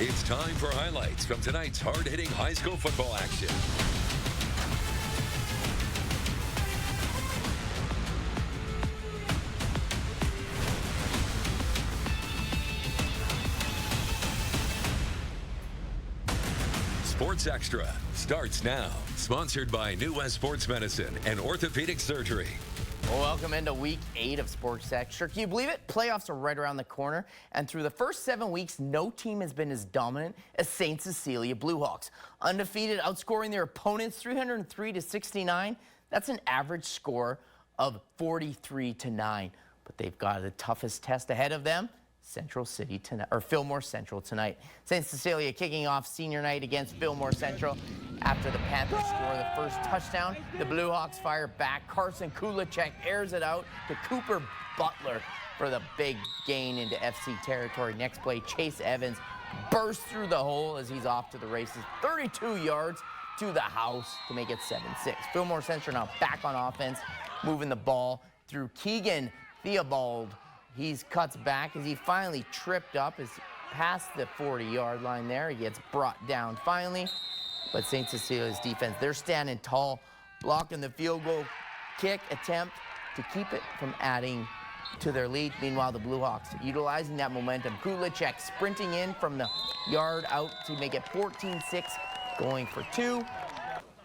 It's time for highlights from tonight's hard-hitting high school football action. Sports Extra starts now. Sponsored by New West Sports Medicine and Orthopedic Surgery. Well, welcome into week 8 of Sports Extra. Can you believe it? Playoffs are right around the corner, and through the first 7 weeks, no team has been as dominant as St. Cecilia Bluehawks. Undefeated, outscoring their opponents 303-69. That's an average score of 43-9. But they've got the toughest test ahead of them. Central City tonight, or Fillmore Central tonight. St. Cecilia kicking off senior night against Fillmore Central. After the Panthers score the first touchdown, the Bluehawks fire back. Carson Kulacek airs it out to Cooper Butler for the big gain into FC territory. Next play, Chase Evans bursts through the hole as he's off to the races. 32 yards to the house to make it 7-6. Fillmore Central now back on offense, moving the ball through Keegan Theobald. He cuts back as he finally tripped up as past the 40-yard line there. He gets brought down finally. But St. Cecilia's defense, they're standing tall, blocking the field goal kick attempt to keep it from adding to their lead. Meanwhile, the Bluehawks utilizing that momentum. Kulacek sprinting in from the yard out to make it 14-6, going for 2.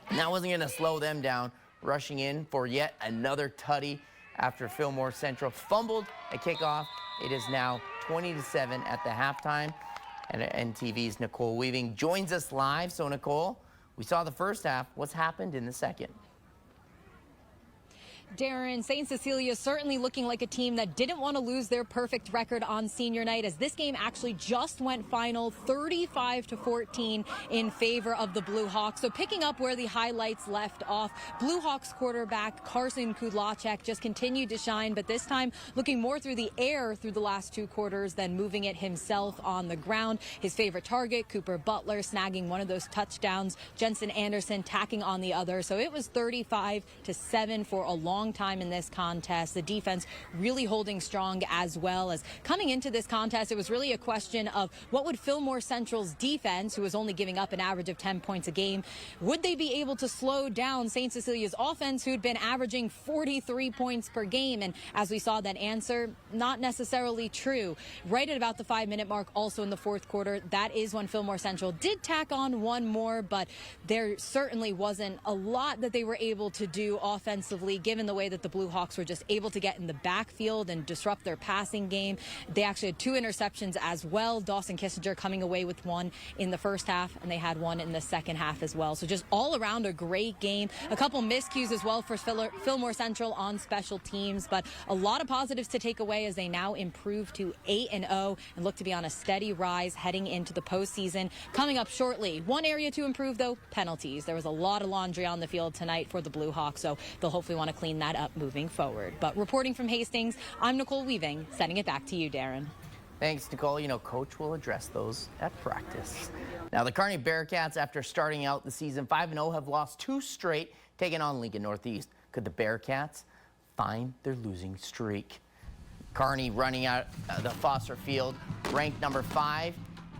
And that wasn't going to slow them down, rushing in for yet another tutty. After Fillmore Central fumbled a kickoff, it is now 20-7 at the halftime. And NTV's Nicole Weaving joins us live. So, Nicole, we saw the first half. What's happened in the second? Darren, St. Cecilia certainly looking like a team that didn't want to lose their perfect record on senior night, as this game actually just went final 35-14 in favor of the Bluehawks. So picking up where the highlights left off, Bluehawks quarterback Carson Kulacek just continued to shine, but this time looking more through the air through the last 2 quarters than moving it himself on the ground. His favorite target, Cooper Butler, snagging one of those touchdowns, Jensen Anderson tacking on the other. So it was 35-7 for a long time in this contest. The defense really holding strong, as well as coming into this contest. It was really a question of what would Fillmore Central's defense, who was only giving up an average of 10 points a game, would they be able to slow down St. Cecilia's offense, who'd been averaging 43 points per game? And as we saw, that answer, not necessarily true. Right at about the 5-minute mark, also in the fourth quarter, that is when Fillmore Central did tack on one more, but there certainly wasn't a lot that they were able to do offensively, given the way that the Bluehawks were just able to get in the backfield and disrupt their passing game. They actually had 2 interceptions as well. Dawson Kissinger coming away with 1 in the first half, and they had 1 in the second half as well. So just all around a great game. A couple miscues as well for Fillmore Central on special teams, but a lot of positives to take away as they now improve to 8-0 and look to be on a steady rise heading into the postseason. Coming up shortly, one area to improve, though, penalties. There was a lot of laundry on the field tonight for the Bluehawks, so they'll hopefully want to clean that up moving forward. But reporting from Hastings, I'm Nicole Weaving, sending it back to you, Darren. Thanks, Nicole. You know, Coach will address those at practice. Now, the Kearney Bearcats, after starting out the season 5-0, have lost 2 straight, taking on Lincoln Northeast. Could the Bearcats find their losing streak? Kearney running out the Foster Field, ranked number 5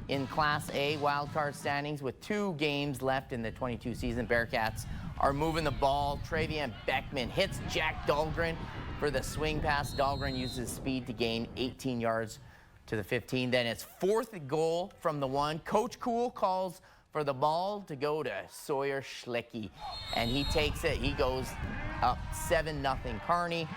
in Class A wildcard standings with 2 games left in the 22 season. Bearcats are moving the ball. Travian Beckman hits Jack Dahlgren for the swing pass. Dahlgren uses speed to gain 18 yards to the 15. Then it's 4th goal from the 1. Coach Cool calls for the ball to go to Sawyer Schlicky, and he takes it. He goes up 7-0 Kearney.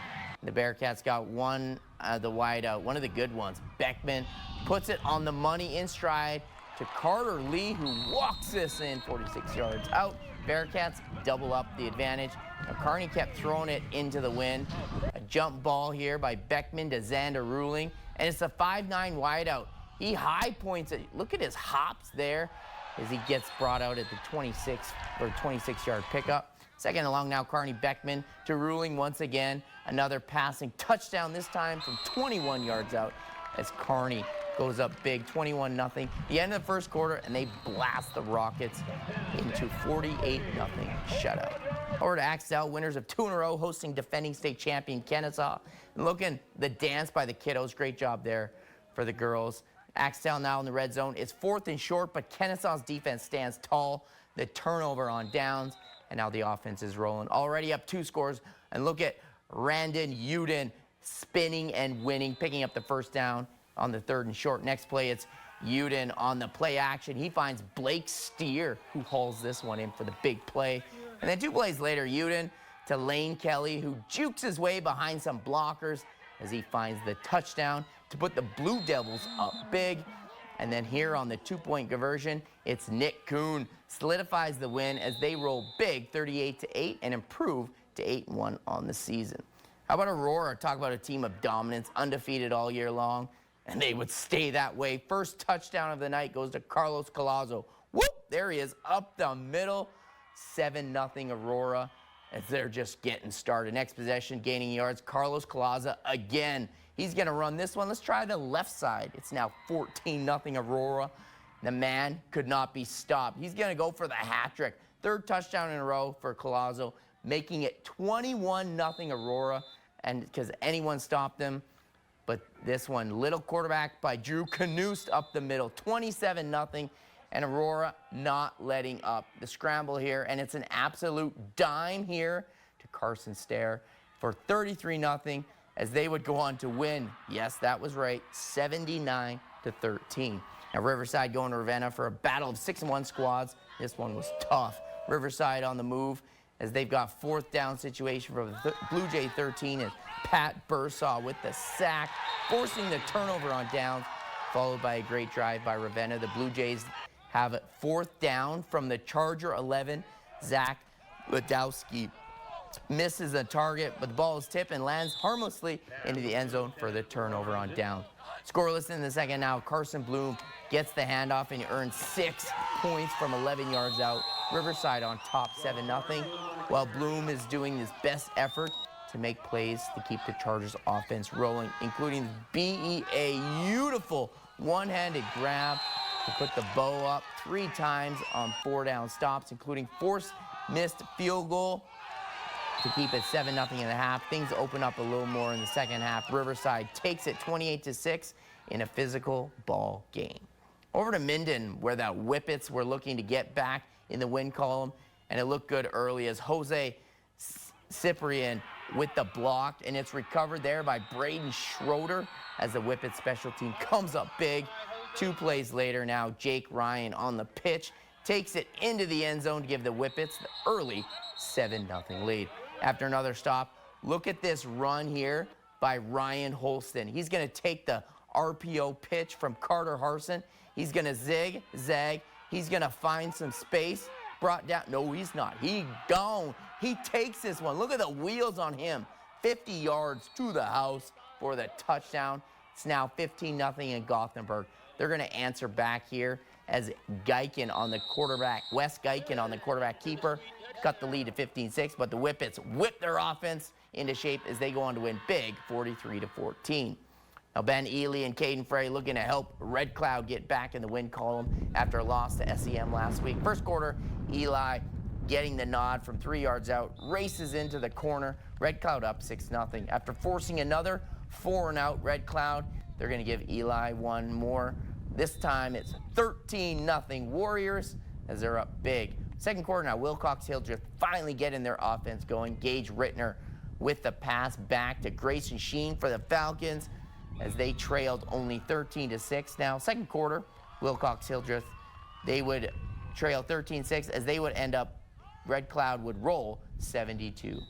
The Bearcats got one the wide out, one of the good ones. Beckman puts it on the money in stride to Carter Lee, who walks this in 46 yards out. Bearcats double up the advantage. Now, Kearney kept throwing it into the wind. A jump ball here by Beckman to Xander Ruling, and it's a 5-9 wideout. He high points it. Look at his hops there as he gets brought out at the 26-yard pickup. Second along now, Kearney Beckman to Ruling once again. Another passing touchdown, this time from 21 yards out, as Kearney goes up big, 21-0. The end of the first quarter, and they blast the Rockets into 48-0 shutout. Over to Axtell, winners of 2 in a row, hosting defending state champion Kennesaw. And looking the dance by the kiddos, great job there for the girls. Axtell now in the red zone. It's 4th and short, but Kennesaw's defense stands tall. The turnover on downs, and now the offense is rolling. Already up 2 scores, and look at Randon Uden spinning and winning, picking up the first down on the 3rd and short. Next play, it's Uden on the play action. He finds Blake Steer, who hauls this one in for the big play. And then 2 plays later, Uden to Lane Kelly, who jukes his way behind some blockers as he finds the touchdown to put the Blue Devils up big. And then here on the 2-point conversion, it's Nick Kuhn solidifies the win as they roll big 38-8 and improve to 8-1 on the season. How about Aurora? Talk about a team of dominance, undefeated all year long, and they would stay that way. First touchdown of the night goes to Carlos Collazo. Whoop! There he is up the middle. 7-0 Aurora as they're just getting started. Next possession, gaining yards, Carlos Collazo again. He's going to run this one. Let's try the left side. It's now 14-0 Aurora. The man could not be stopped. He's going to go for the hat trick. 3rd touchdown in a row for Collazo, making it 21-0 Aurora, and because anyone stopped them. But this one, little quarterback by Drew Knust up the middle, 27-0, and Aurora not letting up. The scramble here, and it's an absolute dime here to Carson Stair for 33-0 as they would go on to win. Yes, that was right, 79-13. Now Riverside going to Ravenna for a battle of 6-1 squads. This one was tough. Riverside on the move as they've got 4th down situation from the Blue Jay 13 and Pat Bursaw with the sack, forcing the turnover on downs, followed by a great drive by Ravenna. The Blue Jays have it 4th down from the Charger 11. Zach Ladowski misses a target, but the ball is tipped and lands harmlessly into the end zone for the turnover on down. Scoreless in the second now. Carson Bloom gets the handoff and he earns 6 points from 11 yards out. Riverside on top 7-0, while Bloom is doing his best effort to make plays to keep the Chargers offense rolling, including BEA beautiful one-handed grab to put the bow up 3 times on 4 down stops, including forced missed field goal to keep it 7-0 in the half. Things open up a little more in the second half. Riverside takes it 28-6 in a physical ball game. Over to Minden, where the Whippets were looking to get back in the win column, and it looked good early as Jose Cyprian with the block, and it's recovered there by Braden Schroeder as the Whippets special team comes up big. 2 plays later now, Jake Ryan on the pitch takes it into the end zone to give the Whippets the early 7-0 lead. After another stop, look at this run here by Ryan Holston. He's going to take the RPO pitch from Carter Harson. He's going to zig, zag. He's going to find some space. Brought down. No, he's not. He gone. He takes this one. Look at the wheels on him. 50 yards to the house for the touchdown. It's now 15-0 in Gothenburg. They're going to answer back here as Geiken on the quarterback, Wes Geiken on the quarterback keeper, cut the lead to 15-6, but the Whippets whip their offense into shape as they go on to win big, 43-14. Now Ben Ely and Caden Frey looking to help Red Cloud get back in the win column after a loss to SEM last week. First quarter, Eli getting the nod from 3 yards out, races into the corner. Red Cloud up 6-0. After forcing another 4-and-out Red Cloud, they're going to give Eli one more. This time it's 13-0 Warriors as they're up big. Second quarter now, Wilcox Hildreth finally getting their offense going. Gage Rittner with the pass back to Grayson Sheen for the Falcons as they trailed only 13-6. Now, second quarter, Wilcox Hildreth, they would trail 13-6 as they would end up, Red Cloud would roll 72-20.